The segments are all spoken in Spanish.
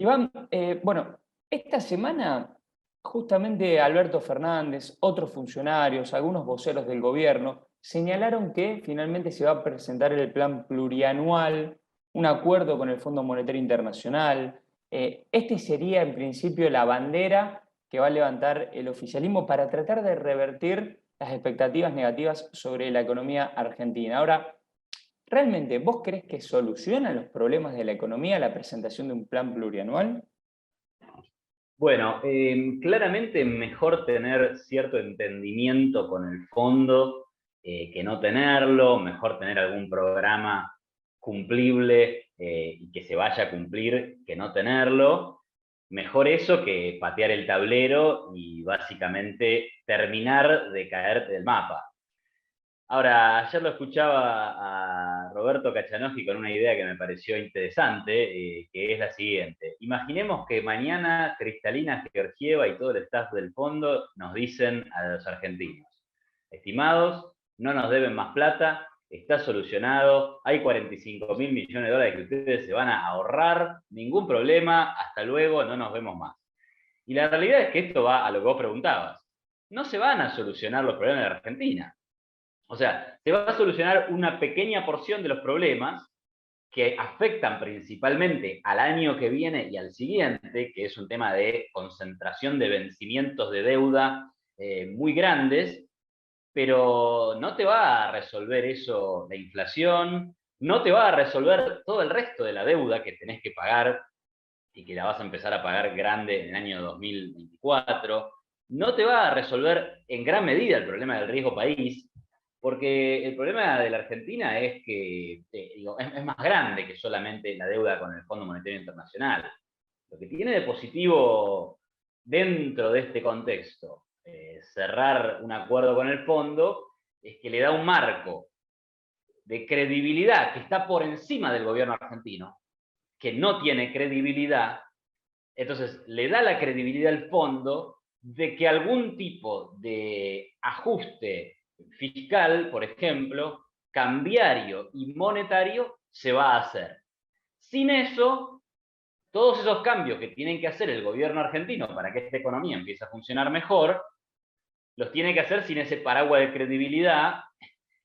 Iván, bueno, esta semana justamente Alberto Fernández, otros funcionarios, algunos voceros del gobierno, señalaron que finalmente se va a presentar el plan plurianual, un acuerdo con el Fondo Monetario Internacional. Este sería en principio la bandera que va a levantar el oficialismo para tratar de revertir las expectativas negativas sobre la economía argentina. Ahora, ¿realmente vos crees que soluciona los problemas de la economía la presentación de un plan plurianual? Bueno, claramente mejor tener cierto entendimiento con el fondo que no tenerlo, mejor tener algún programa cumplible y que se vaya a cumplir que no tenerlo. Mejor eso que patear el tablero y básicamente terminar de caerte del mapa. Ahora, ayer lo escuchaba a Roberto Cachanowski con una idea que me pareció interesante, que es la siguiente. Imaginemos que mañana Cristalina Georgieva y todo el staff del fondo nos dicen a los argentinos, estimados, no nos deben más plata, está solucionado, hay 45.000 millones de dólares que ustedes se van a ahorrar, ningún problema, hasta luego, no nos vemos más. Y la realidad es que esto va a lo que vos preguntabas. No se van a solucionar los problemas de la Argentina. O sea, se va a solucionar una pequeña porción de los problemas que afectan principalmente al año que viene y al siguiente, que es un tema de concentración de vencimientos de deuda muy grandes, pero no te va a resolver eso la inflación, no te va a resolver todo el resto de la deuda que tenés que pagar y que la vas a empezar a pagar grande en el año 2024, no te va a resolver en gran medida el problema del riesgo país, porque el problema de la Argentina es que digo, es más grande que solamente la deuda con el Fondo Monetario Internacional. Lo que tiene de positivo dentro de este contexto, cerrar un acuerdo con el fondo, es que le da un marco de credibilidad que está por encima del gobierno argentino, que no tiene credibilidad. Entonces, le da la credibilidad al fondo de que algún tipo de ajuste fiscal, por ejemplo, cambiario y monetario, se va a hacer. Sin eso, todos esos cambios que tienen que hacer el gobierno argentino para que esta economía empiece a funcionar mejor, los tiene que hacer sin ese paraguas de credibilidad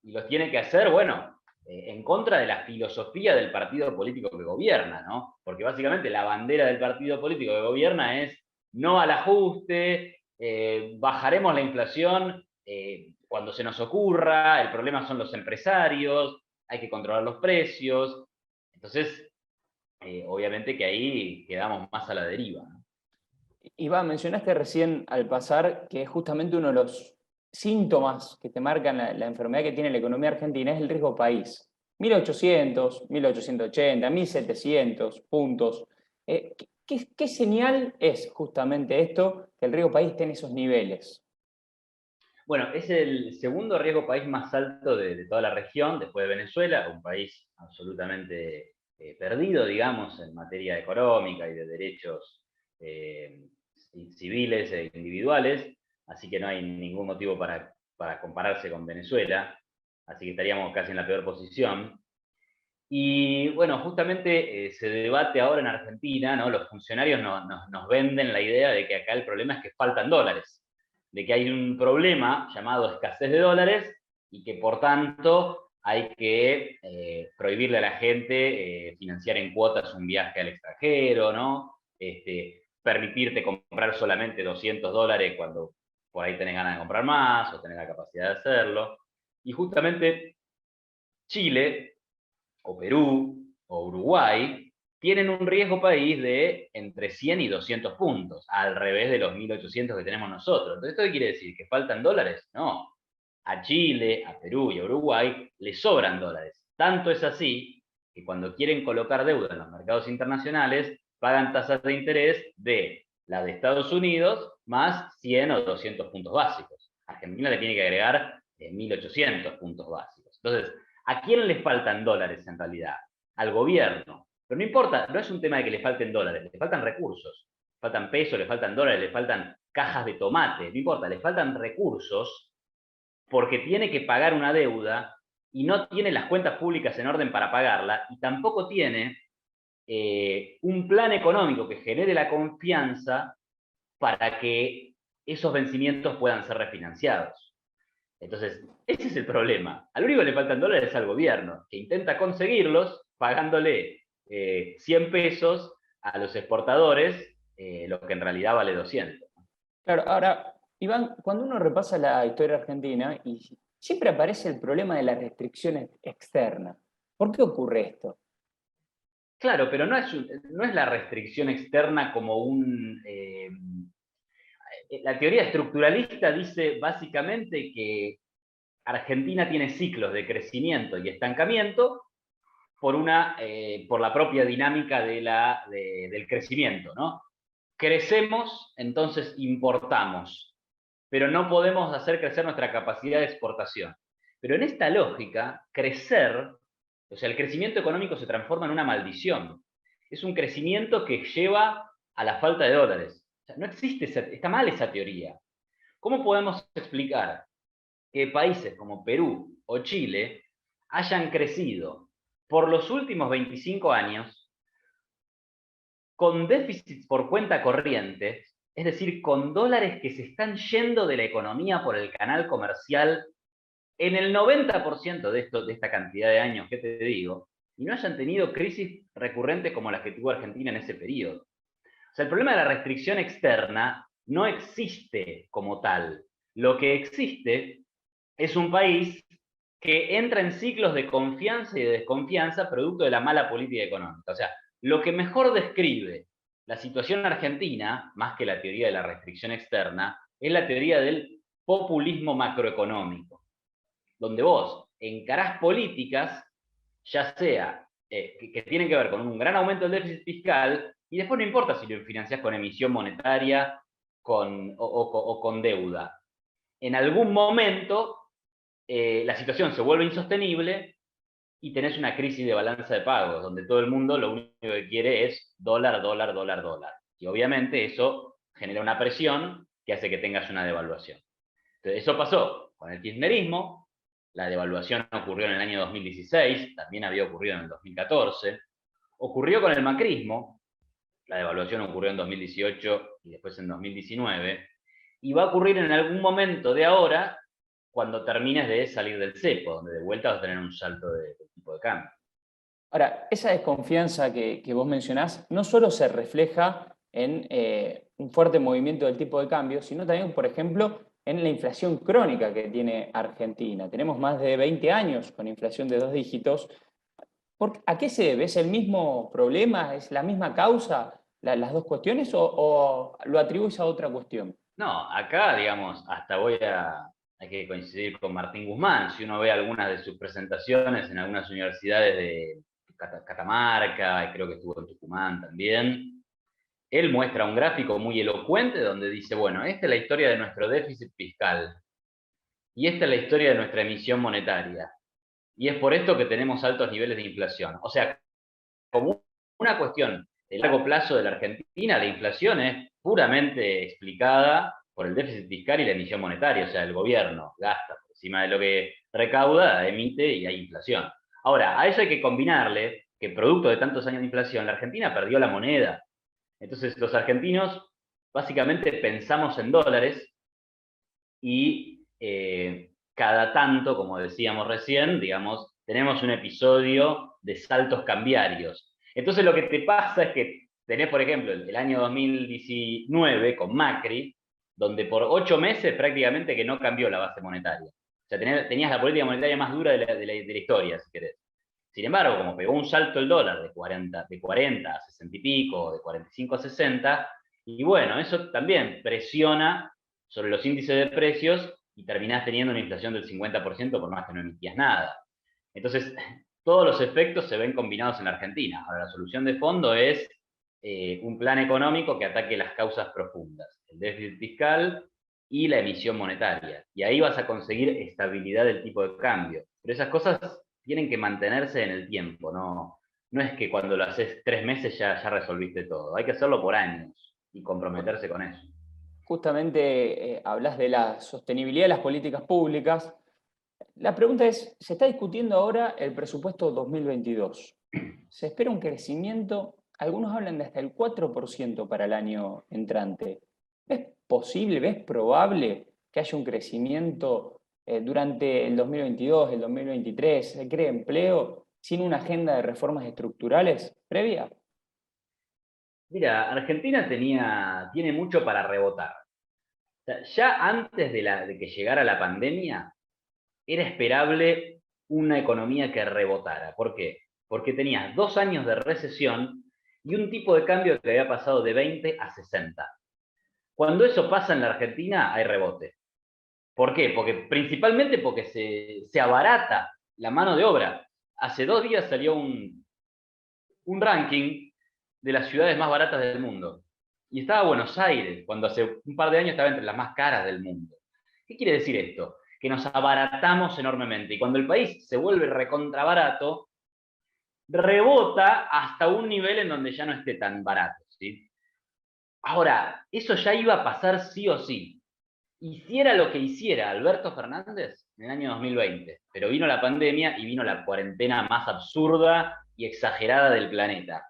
y los tiene que hacer, bueno, en contra de la filosofía del partido político que gobierna, ¿no? Porque básicamente la bandera del partido político que gobierna es no al ajuste, bajaremos la inflación cuando se nos ocurra, el problema son los empresarios, hay que controlar los precios. Entonces, obviamente que ahí quedamos más a la deriva, ¿no? Iván, mencionaste recién al pasar que justamente uno de los síntomas que te marcan la enfermedad que tiene la economía argentina es el riesgo país. 1800, 1880, 1700 puntos. ¿Qué señal es justamente esto, que el riesgo país esté en esos niveles? Bueno, es el segundo riesgo país más alto de toda la región, después de Venezuela, un país absolutamente perdido, digamos, en materia económica y de derechos eh, civiles e individuales, así que no hay ningún motivo para compararse con Venezuela, así que estaríamos casi en la peor posición. Y bueno, justamente se debate ahora en Argentina, ¿no? Los funcionarios nos venden la idea de que acá el problema es que faltan dólares, de que hay un problema llamado escasez de dólares y que por tanto hay que prohibirle a la gente financiar en cuotas un viaje al extranjero, ¿no? Permitirte comprar solamente $200 cuando por ahí tenés ganas de comprar más o tenés la capacidad de hacerlo. Y justamente Chile o Perú o Uruguay tienen un riesgo país de entre 100 y 200 puntos, al revés de los 1.800 que tenemos nosotros. Entonces, ¿esto qué quiere decir? ¿Que faltan dólares? No. A Chile, a Perú y a Uruguay les sobran dólares. Tanto es así que cuando quieren colocar deuda en los mercados internacionales, pagan tasas de interés de la de Estados Unidos más 100 o 200 puntos básicos. Argentina le tiene que agregar 1.800 puntos básicos. Entonces, ¿a quién le faltan dólares en realidad? Al gobierno. Pero no importa, no es un tema de que le falten dólares, le faltan recursos. Le faltan pesos, le faltan dólares, le faltan cajas de tomate, no importa, le faltan recursos porque tiene que pagar una deuda y no tiene las cuentas públicas en orden para pagarla y tampoco tiene un plan económico que genere la confianza para que esos vencimientos puedan ser refinanciados. Entonces, ese es el problema. Al único que le faltan dólares es al gobierno, que intenta conseguirlos pagándole 100 pesos a los exportadores, lo que en realidad vale 200. Claro, ahora, Iván, cuando uno repasa la historia argentina, y siempre aparece el problema de la restricción externa. ¿Por qué ocurre esto? Claro, pero no es la restricción externa como un... la teoría estructuralista dice básicamente que Argentina tiene ciclos de crecimiento y estancamiento por la propia dinámica del crecimiento, ¿no? Crecemos, entonces importamos, pero no podemos hacer crecer nuestra capacidad de exportación. Pero en esta lógica, crecer, o sea, el crecimiento económico se transforma en una maldición. Es un crecimiento que lleva a la falta de dólares. O sea, no existe, está mal esa teoría. ¿Cómo podemos explicar que países como Perú o Chile hayan crecido por los últimos 25 años con déficits por cuenta corriente, es decir, con dólares que se están yendo de la economía por el canal comercial en el 90% de esta cantidad de años que te digo, y no hayan tenido crisis recurrentes como las que tuvo Argentina en ese periodo? O sea, el problema de la restricción externa no existe como tal. Lo que existe es un país que entra en ciclos de confianza y de desconfianza producto de la mala política económica. O sea, lo que mejor describe la situación argentina, más que la teoría de la restricción externa, es la teoría del populismo macroeconómico, donde vos encarás políticas, ya sea que tienen que ver con un gran aumento del déficit fiscal, y después no importa si lo financiás con emisión monetaria o con deuda. En algún momento la situación se vuelve insostenible y tenés una crisis de balanza de pagos, donde todo el mundo lo único que quiere es dólar, dólar, dólar, dólar. Y obviamente eso genera una presión que hace que tengas una devaluación. Entonces, eso pasó con el kirchnerismo, la devaluación ocurrió en el año 2016, también había ocurrido en el 2014, ocurrió con el macrismo, la devaluación ocurrió en 2018 y después en 2019, y va a ocurrir en algún momento de ahora cuando termines de salir del cepo, donde de vuelta vas a tener un salto de tipo de cambio. Ahora, esa desconfianza que vos mencionás no solo se refleja en un fuerte movimiento del tipo de cambio, sino también, por ejemplo, en la inflación crónica que tiene Argentina. Tenemos más de 20 años con inflación de 2 dígitos. ¿A qué se debe? ¿Es el mismo problema? ¿Es la misma causa las dos cuestiones o lo atribuís a otra cuestión? No, acá, digamos, hay que coincidir con Martín Guzmán. Si uno ve algunas de sus presentaciones en algunas universidades de Catamarca, creo que estuvo en Tucumán también, él muestra un gráfico muy elocuente donde dice, bueno, esta es la historia de nuestro déficit fiscal y esta es la historia de nuestra emisión monetaria. Y es por esto que tenemos altos niveles de inflación. O sea, como una cuestión de largo plazo de la Argentina, la inflación es puramente explicada por el déficit fiscal y la emisión monetaria. O sea, el gobierno gasta por encima de lo que recauda, emite y hay inflación. Ahora, a eso hay que combinarle que producto de tantos años de inflación, la Argentina perdió la moneda. Entonces, los argentinos básicamente pensamos en dólares y cada tanto, como decíamos recién, digamos, tenemos un episodio de saltos cambiarios. Entonces lo que te pasa es que tenés, por ejemplo, el año 2019 con Macri, donde por 8 meses prácticamente que no cambió la base monetaria. O sea, tenías la política monetaria más dura de la historia, si querés. Sin embargo, como pegó un salto el dólar de 40 a 60 y pico, de 45 a 60, y bueno, eso también presiona sobre los índices de precios y terminás teniendo una inflación del 50% por más que no emitías nada. Entonces, todos los efectos se ven combinados en la Argentina. Ahora, la solución de fondo es un plan económico que ataque las causas profundas, el déficit fiscal y la emisión monetaria. Y ahí vas a conseguir estabilidad del tipo de cambio. Pero esas cosas tienen que mantenerse en el tiempo, no es que cuando lo haces 3 meses ya resolviste todo. Hay que hacerlo por años y comprometerse con eso. Justamente hablas de la sostenibilidad de las políticas públicas. La pregunta es, se está discutiendo ahora el presupuesto 2022. Se espera un crecimiento, algunos hablan de hasta el 4% para el año entrante. ¿Es posible, ves probable que haya un crecimiento durante el 2022, el 2023? ¿Se cree empleo sin una agenda de reformas estructurales previa? Mira, Argentina tiene mucho para rebotar. O sea, ya antes de que llegara la pandemia, era esperable una economía que rebotara. ¿Por qué? Porque tenías 2 años de recesión y un tipo de cambio que había pasado de 20 a 60. Cuando eso pasa en la Argentina, hay rebote. ¿Por qué? Principalmente porque se abarata la mano de obra. Hace 2 días salió un ranking de las ciudades más baratas del mundo. Y estaba Buenos Aires, cuando hace un par de años estaba entre las más caras del mundo. ¿Qué quiere decir esto? Que nos abaratamos enormemente. Y cuando el país se vuelve recontrabarato, rebota hasta un nivel en donde ya no esté tan barato. ¿Sí? Ahora, eso ya iba a pasar sí o sí. Hiciera lo que hiciera Alberto Fernández en el año 2020, pero vino la pandemia y vino la cuarentena más absurda y exagerada del planeta.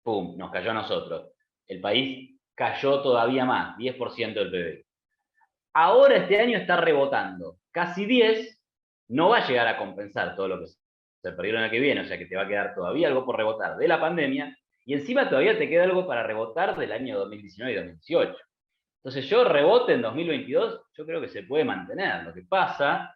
¡Pum! Nos cayó a nosotros. El país cayó todavía más, 10% del PBI. Ahora este año está rebotando. Casi 10, no va a llegar a compensar todo lo que se perdió en el que viene, o sea que te va a quedar todavía algo por rebotar de la pandemia, y encima todavía te queda algo para rebotar del año 2019 y 2018. Entonces yo rebote en 2022, yo creo que se puede mantener. Lo que pasa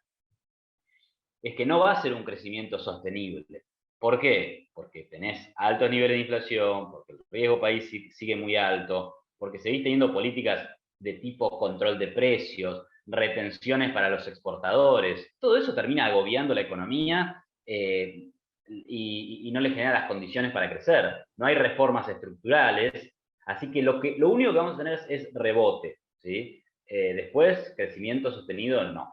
es que no va a ser un crecimiento sostenible. ¿Por qué? Porque tenés altos niveles de inflación, porque el riesgo país sigue muy alto, porque seguís teniendo políticas de tipo control de precios, retenciones para los exportadores. Todo eso termina agobiando la economía y no le genera las condiciones para crecer. No hay reformas estructurales, así que lo único que vamos a tener es rebote. ¿Sí? Después, crecimiento sostenido, no.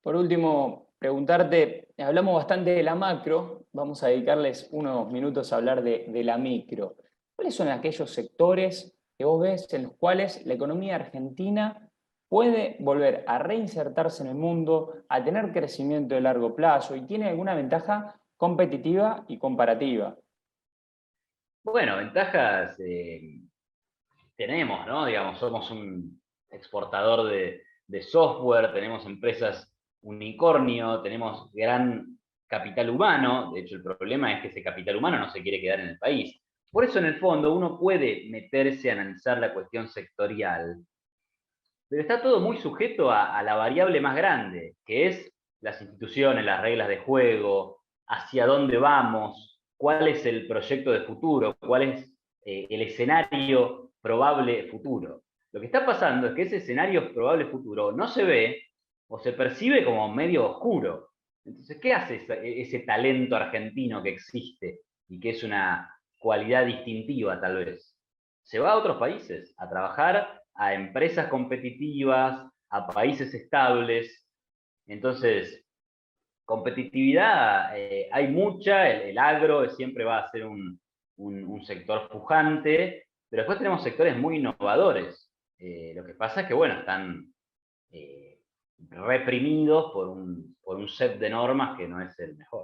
Por último, preguntarte, hablamos bastante de la macro, vamos a dedicarles unos minutos a hablar de la micro. ¿Cuáles son aquellos sectores que vos ves en los cuales la economía argentina puede volver a reinsertarse en el mundo, a tener crecimiento de largo plazo y tiene alguna ventaja competitiva y comparativa? Bueno, ventajas tenemos, ¿no? Digamos, somos un exportador de software, tenemos empresas unicornio, tenemos gran capital humano. De hecho, el problema es que ese capital humano no se quiere quedar en el país. Por eso, en el fondo, uno puede meterse a analizar la cuestión sectorial, pero está todo muy sujeto a la variable más grande, que es las instituciones, las reglas de juego, hacia dónde vamos, cuál es el proyecto de futuro, cuál es el escenario probable futuro. Lo que está pasando es que ese escenario probable futuro no se ve o se percibe como medio oscuro. Entonces, ¿qué hace ese talento argentino que existe y que es una cualidad distintiva tal vez? Se va a otros países a trabajar a empresas competitivas, a países estables. Entonces, competitividad hay mucha, el agro siempre va a ser un sector pujante, pero después tenemos sectores muy innovadores. Lo que pasa es que, bueno, están reprimidos por un set de normas que no es el mejor.